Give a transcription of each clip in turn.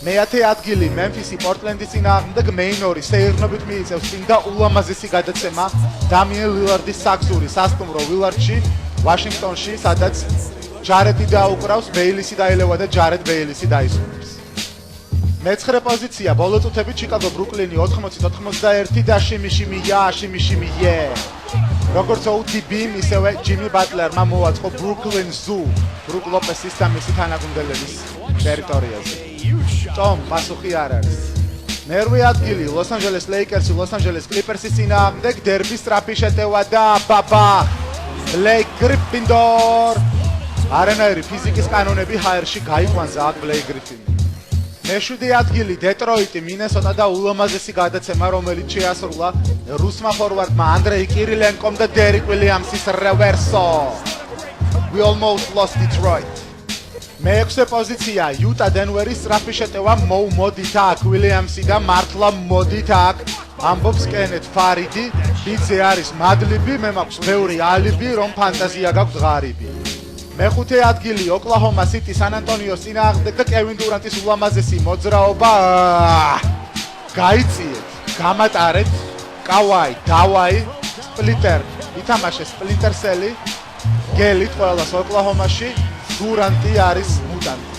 მეათე ადგილი მემფისი პორტლენდის წინააღმდეგ მეინორი სეირნობით მიიწევს წინდა ულამაზესი გადაცემა დამიენ ლილარდის საგზური სასტუმრო ვილარდში ვაშინგტონში სადაც ჯარეტი დაუკრავს ბეილისი დაელევა და ჯარეტ ბეილისი დაისრულებს მეცხრე პოზიცია ბოლო წუთებით ჩიკაგო ბრუკლინი 80-91 და შიმიშიმია როგორც ODB ისევე ჯიმი ბატლერმა მოაწყო ბრუკლინ ზუ ბრუკ ლოპესის და მისი თანაგუნდელების ტერიტორიაზე Tom, პასუხი არ არის. მერვე ადგილი ლოს ანჯელეს ლეიკერსი ლოს ანჯელეს კლიპერსის წინააღმდეგ დერბის სწრაფი შეტევა და ბაბა ბლეიკ გრიფინდორ არანაირი ფიზიკის კანონები ჰაერში გაიყვანზა აქ ბლეიკ გრიფინი. მეშვიდე ადგილი დეტროიტი მინესოტა და ულამაზესი გადაცემა რომელიც შეასრულა რუსმა ფორვარდმა ანდრეი კირილენკომ და დერიკ უილიამსის რევერსო. We almost lost Detroit. მეექვსე პოზიცია იუტა დენვერის სწრაფი შეტევა მოდით აქ უილიამსი და მართლა მოდით აქ ამბობს კენეთ ფარიდი ბიძე არის მადლიბი მე მაქვს ბევრი ალიბი რომ ფანტაზია გაქვს ღარიბი მეხუთე ადგილი ოკლაჰომა სიტი სან ანტონიოს წინააღმდეგ და კევინ დურანტის ულამაზესი მოძრაობა გაიწიეთ გამატარეთ კავაი დავაი სპლიტერ ითამაშეს სპლინტერსელი გელით ყველას ოკლაჰომაში დურანტი არის მუტანტი.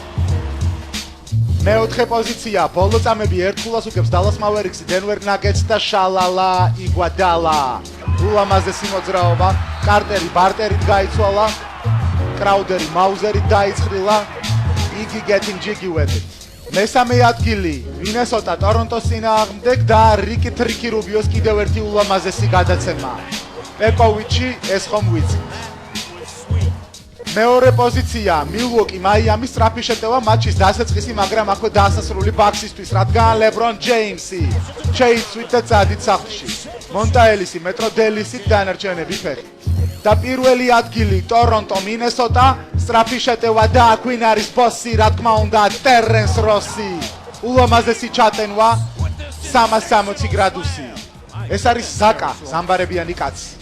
მეოთხე პოზიცია ბოლო წამები ერთხულას უგებს დალას მავერიქსი დენვერ ნაგეტს და შალალა იგვადალა. ულამაზესი მოძრაობა კარტერი ბარტერით გაიცვალა კრაუდერი მაუზერით დაიწყრილა იგი getting jiggy with it. მესამე ადგილი მინესოტა ტორონტოს წინააღმდეგ და რიკი ტრიკი რუბიოს კიდევ ერთი ულამაზესი გადაცემა. პეკოვიჩი ეს ხომ ვიცით. მეორე პოზიცია მილვოკი მაიამის სწრაფი შეტევა მატჩის დასაწყისი მაგრამ აქვე დასასრული ბაქსისთვის რადგან ლებრონ ჯეიმსი შეიცვით და წადით სახლში მონტაელისი მეტრო დელისით დანარჩენები ფეხით და პირველი ადგილი ტორონტო მინესოტა სწრაფი შეტევა და აქვინ არის ბოსი რა თქმა უნდა ტერენს როსი ულამაზესი ჩატენვა 360 გრადუსი ეს არის ზაკა ზამბარებიანი კაცი